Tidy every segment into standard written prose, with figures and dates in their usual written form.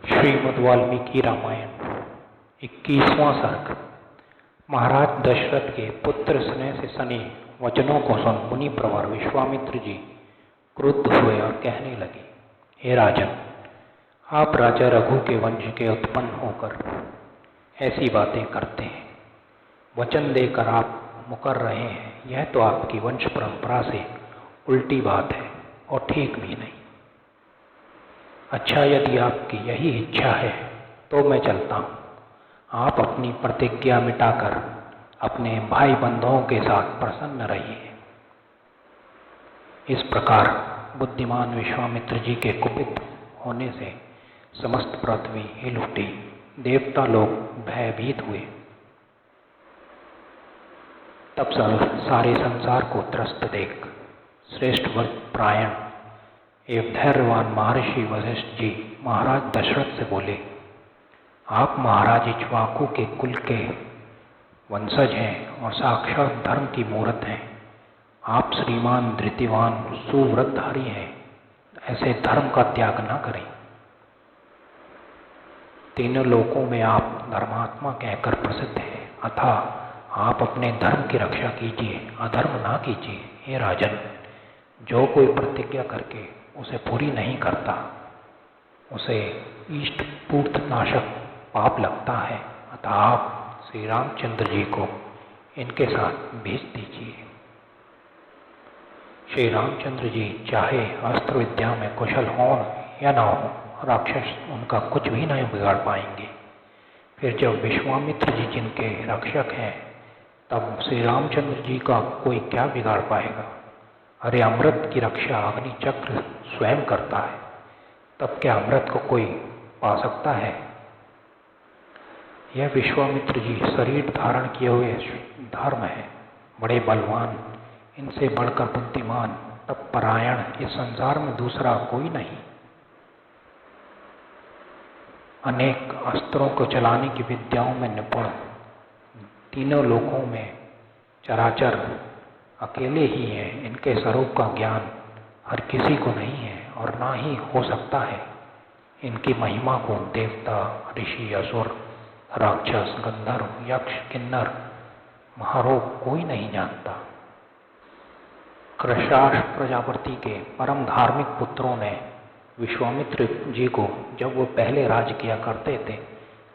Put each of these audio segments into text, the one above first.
श्रीमद् वाल्मीकि रामायण 21वां सर्ग। महाराज दशरथ के पुत्र स्नेह से सने वचनों को सुन मुनि प्रवर विश्वामित्र जी क्रुद्ध हुए और कहने लगे, हे राजन, आप राजा रघु के वंश के उत्पन्न होकर ऐसी बातें करते हैं। वचन देकर आप मुकर रहे हैं, यह तो आपकी वंश परंपरा से उल्टी बात है और ठीक भी नहीं। अच्छा, यदि आपकी यही इच्छा है तो मैं चलता हूँ। आप अपनी प्रतिज्ञा मिटाकर अपने भाई बंधुओं के साथ प्रसन्न रहिए। इस प्रकार बुद्धिमान विश्वामित्र जी के कुपित होने से समस्त पृथ्वी हिल उठी। देवता लोग भयभीत हुए। तब सारे संसार को त्रस्त देख श्रेष्ठ व्रतपरायण एवं धैर्यवान महर्षि वशिष्ठ जी महाराज दशरथ से बोले, आप महाराज इक्ष्वाकु के कुल के वंशज हैं और साक्षात धर्म की मूर्त हैं। आप श्रीमान धृतिवान सुव्रतधारी हैं, ऐसे धर्म का त्याग न करें। तीनों लोकों में आप धर्मात्मा कहकर प्रसिद्ध हैं, अतः आप अपने धर्म की रक्षा कीजिए, अधर्म ना कीजिए। हे राजन, जो कोई प्रतिज्ञा करके उसे पूरी नहीं करता, उसे इष्ट पूर्त नाशक पाप लगता है। अतः आप श्री रामचंद्र जी को इनके साथ भेज दीजिए। श्री रामचंद्र जी चाहे अस्त्र विद्या में कुशल हो या ना हो, राक्षस उनका कुछ भी नहीं बिगाड़ पाएंगे। फिर जब विश्वामित्र जी जिनके रक्षक हैं, तब श्री रामचंद्र जी का कोई क्या बिगाड़ पाएगा। अरे, अमृत की रक्षा अग्नि चक्र स्वयं करता है, तब क्या अमृत को कोई पा सकता है। यह विश्वामित्र जी शरीर धारण किए हुए धर्म है, बड़े बलवान, इनसे बढ़कर बुद्धिमान तपपरायण इस संसार में दूसरा कोई नहीं। अनेक अस्त्रों को चलाने की विद्याओं में निपुण, तीनों लोकों में चराचर अकेले ही हैं। इनके स्वरूप का ज्ञान हर किसी को नहीं है और ना ही हो सकता है। इनकी महिमा को देवता, ऋषि, असुर, राक्षस, गंधर्व, यक्ष, किन्नर, महारोग कोई नहीं जानता। कृशाश प्रजापति के परम धार्मिक पुत्रों ने विश्वामित्र जी को, जब वो पहले राज किया करते थे,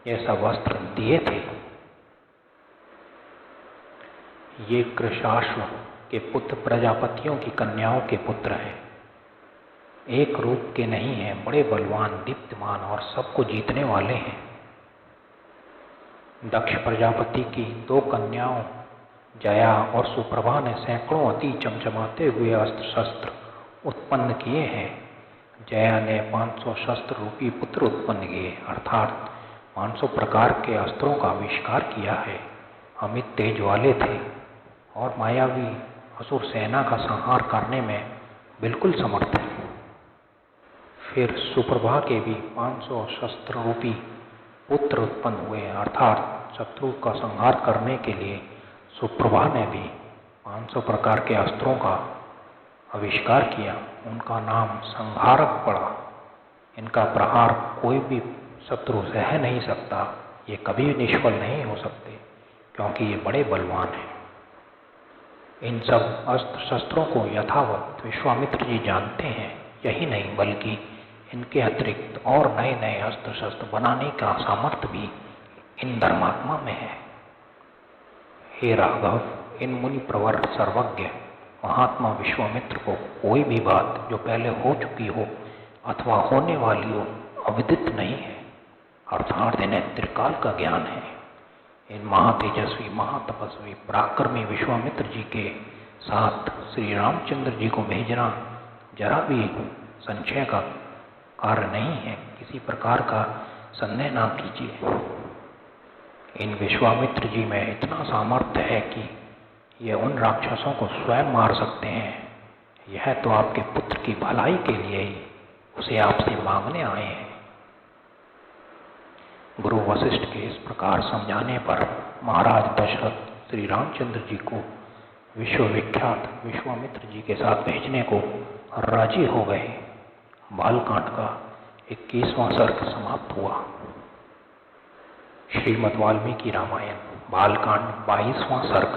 ये सब वस्त्र दिए थे। ये कृशाश्व के पुत्र प्रजापतियों की कन्याओं के पुत्र हैं। एक रूप के नहीं हैं, बड़े बलवान, दीप्तमान और सबको जीतने वाले हैं। दक्ष प्रजापति की 2 कन्याओं जया और सुप्रभा ने सैकड़ों अति चमचमाते हुए अस्त्र शस्त्र उत्पन्न किए हैं। जया ने 500 शस्त्र रूपी पुत्र उत्पन्न किए, अर्थात 500 प्रकार के अस्त्रों का आविष्कार किया है। अमित तेज वाले थे और मायावी असुर सेना का संहार करने में बिल्कुल समर्थ है। फिर सुप्रभा के भी 500 शस्त्र रूपी पुत्र उत्पन्न हुए, अर्थात शत्रु का संहार करने के लिए सुप्रभा ने भी 500 प्रकार के अस्त्रों का आविष्कार किया। उनका नाम संहारक पड़ा। इनका प्रहार कोई भी शत्रु सह नहीं सकता। ये कभी निष्फल नहीं हो सकते, क्योंकि ये बड़े बलवान हैं। इन सब अस्त्र शस्त्रों को यथावत विश्वामित्र जी जानते हैं। यही नहीं, बल्कि इनके अतिरिक्त और नए नए अस्त्र शस्त्र बनाने का सामर्थ्य भी इन धर्मात्मा में है। हे राघव, इन मुनि प्रवर सर्वज्ञ महात्मा विश्वामित्र को कोई भी बात जो पहले हो चुकी हो अथवा होने वाली हो अविदित नहीं है, अर्थात इन्हें त्रिकाल का ज्ञान है। इन महातेजस्वी, महातपस्वी, पराक्रमी विश्वामित्र जी के साथ श्री रामचंद्र जी को भेजना जरा भी संशय का कार्य नहीं है। किसी प्रकार का संदेह ना कीजिए। इन विश्वामित्र जी में इतना सामर्थ्य है कि ये उन राक्षसों को स्वयं मार सकते हैं। यह तो आपके पुत्र की भलाई के लिए ही उसे आपसे मांगने आए हैं। गुरु वशिष्ठ के इस प्रकार समझाने पर महाराज दशरथ श्री रामचंद्र जी को विश्वविख्यात विश्वामित्र जी के साथ भेजने को राजी हो गए। बालकांड का 21वां सर्ग समाप्त हुआ। श्रीमद् वाल्मीकि रामायण बालकांड 22वां सर्ग।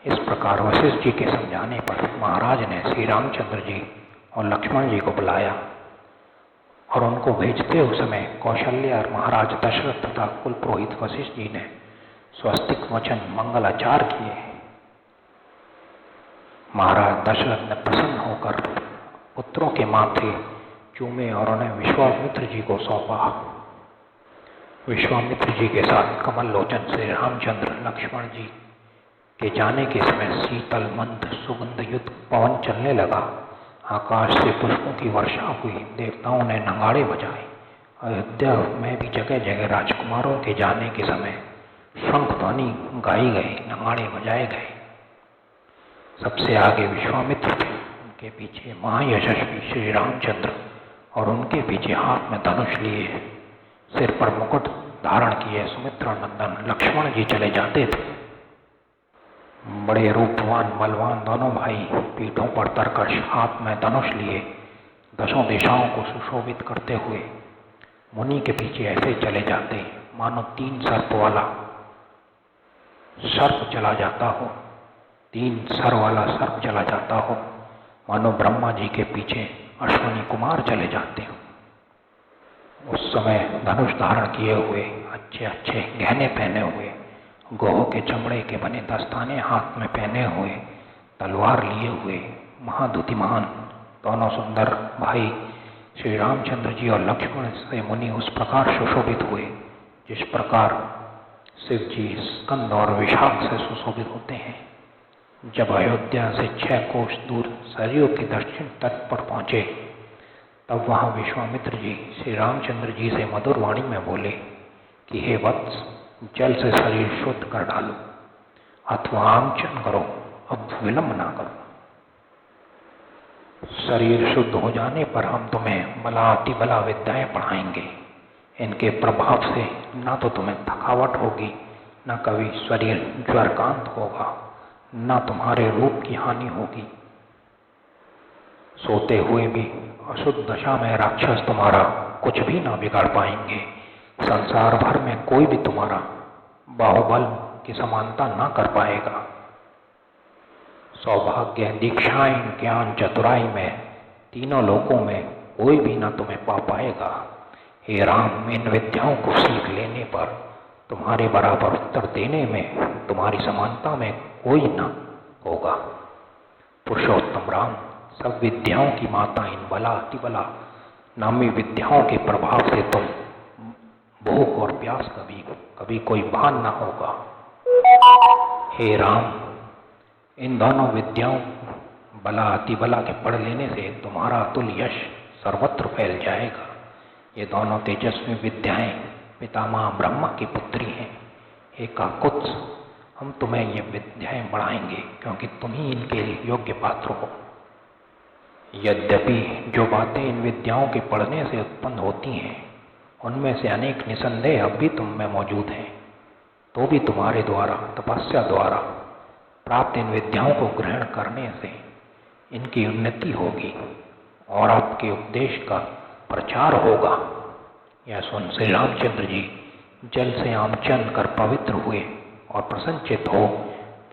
इस प्रकार वशिष्ठ जी के समझाने पर महाराज ने श्री रामचंद्र जी और लक्ष्मण जी को बुलाया और उनको भेजते उस समय कौशल्या और महाराज दशरथ तथा कुल पुरोहित वशिष्ठ जी ने स्वस्तिक वचन मंगलाचार किए। महाराज दशरथ ने प्रसन्न होकर पुत्रों के माथे चूमे और उन्हें विश्वामित्र जी को सौंपा। विश्वामित्र जी के साथ कमल लोचन श्री रामचंद्र लक्ष्मण जी के जाने के समय शीतल मंद सुगंध युक्त पवन चलने लगा। आकाश से पुष्पों की वर्षा हुई। देवताओं ने नगाड़े बजाए। अयोध्या में भी जगह जगह राजकुमारों के जाने के समय शंख ध्वनि गाई गई, नगाड़े बजाए गए। सबसे आगे विश्वामित्र थे, उनके पीछे महायशस्वी श्री रामचंद्र और उनके पीछे हाथ में धनुष लिए सिर पर मुकुट धारण किए सुमित्रा नंदन लक्ष्मण जी चले जाते थे। बड़े रूपवान बलवान दोनों भाई पीठों पर तरकश हाथ में धनुष लिए दसों दिशाओं को सुशोभित करते हुए मुनि के पीछे ऐसे चले जाते मानो 3 सर्प वाला सर्प चला जाता हो, 3 सर वाला सर्प चला जाता हो, मानो ब्रह्मा जी के पीछे अश्विनी कुमार चले जाते हो। उस समय धनुष धारण किए हुए अच्छे अच्छे गहने पहने हुए, गोह के चमड़े के बने दस्ताने हाथ में पहने हुए, तलवार लिए हुए महाद्युतिमान दोनों सुंदर भाई श्री रामचंद्र जी और लक्ष्मण से मुनि उस प्रकार सुशोभित हुए जिस प्रकार शिव जी स्कंद और विशाख से सुशोभित होते हैं। जब अयोध्या से 6 कोस दूर सरयू के दक्षिण तट पर पहुंचे तब वहां विश्वामित्र जी श्री रामचंद्र जी से मधुर वाणी में बोले कि हे वत्स, जल से शरीर शुद्ध कर डालो अथवा आमचन करो, अब विलंब ना करो। शरीर शुद्ध हो जाने पर हम तुम्हें बला अति बला विद्याएं पढ़ाएंगे। इनके प्रभाव से ना तो तुम्हें थकावट होगी, न कभी शरीर ज्वरकांत होगा, न तुम्हारे रूप की हानि होगी। सोते हुए भी अशुद्ध दशा में राक्षस तुम्हारा कुछ भी ना बिगाड़ पाएंगे। संसार भर में कोई भी तुम्हारा बाहुबल की समानता ना कर पाएगा। सौभाग्य दीक्षाएं ज्ञान चतुराई में तीनों लोकों में कोई भी ना तुम्हें पा पाएगा। हे राम, इन विद्याओं को सीख लेने पर तुम्हारे बराबर उत्तर देने में तुम्हारी समानता में कोई ना होगा। पुरुषोत्तम राम, सब विद्याओं की माता इन बला अतिबला नामी विद्याओं के प्रभाव से तुम भूख और प्यास कभी कोई भान ना होगा। हे राम, इन दोनों विद्याओं बला अतिबला के पढ़ लेने से तुम्हारा अतुल यश सर्वत्र फैल जाएगा। ये दोनों तेजस्वी विद्याएं पितामह ब्रह्मा की पुत्री हैं। हे काकुत्स, हम तुम्हें ये विद्याएं बढ़ाएंगे क्योंकि तुम ही इनके योग्य पात्र हो। यद्यपि जो बातें इन विद्याओं के पढ़ने से उत्पन्न होती हैं उनमें से अनेक निसंदेह अब भी तुम में मौजूद हैं, तो भी तुम्हारे द्वारा तपस्या द्वारा प्राप्त इन विद्याओं को ग्रहण करने से इनकी उन्नति होगी और आपके उपदेश का प्रचार होगा। यह सुन श्री रामचंद्र जी जल से आमचन कर पवित्र हुए और प्रसन्नचित हो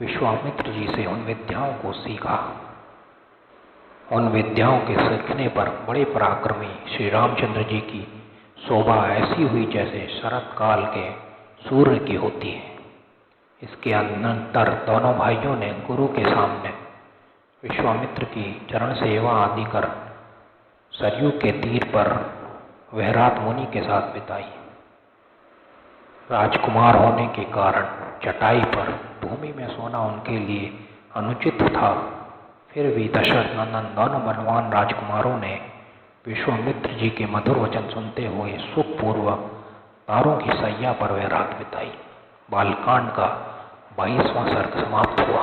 विश्वामित्र जी से उन विद्याओं को सीखा। उन विद्याओं के सीखने पर बड़े पराक्रमी श्री रामचंद्र जी की शोभा ऐसी हुई जैसे शरत काल के सूर्य की होती है। इसके अनंतर दोनों भाइयों ने गुरु के सामने विश्वामित्र की चरण सेवा आदि कर सरयू के तीर पर वह रात मुनि के साथ बिताई। राजकुमार होने के कारण चटाई पर भूमि में सोना उनके लिए अनुचित था। फिर भी दशरथ नंदन दोनों बलवान राजकुमारों ने विश्वामित्र जी के मधुर वचन सुनते हुए सुखपूर्वक तारों की सैया पर वह रात बिताई। बालकांड का 22वां सर्ग समाप्त हुआ।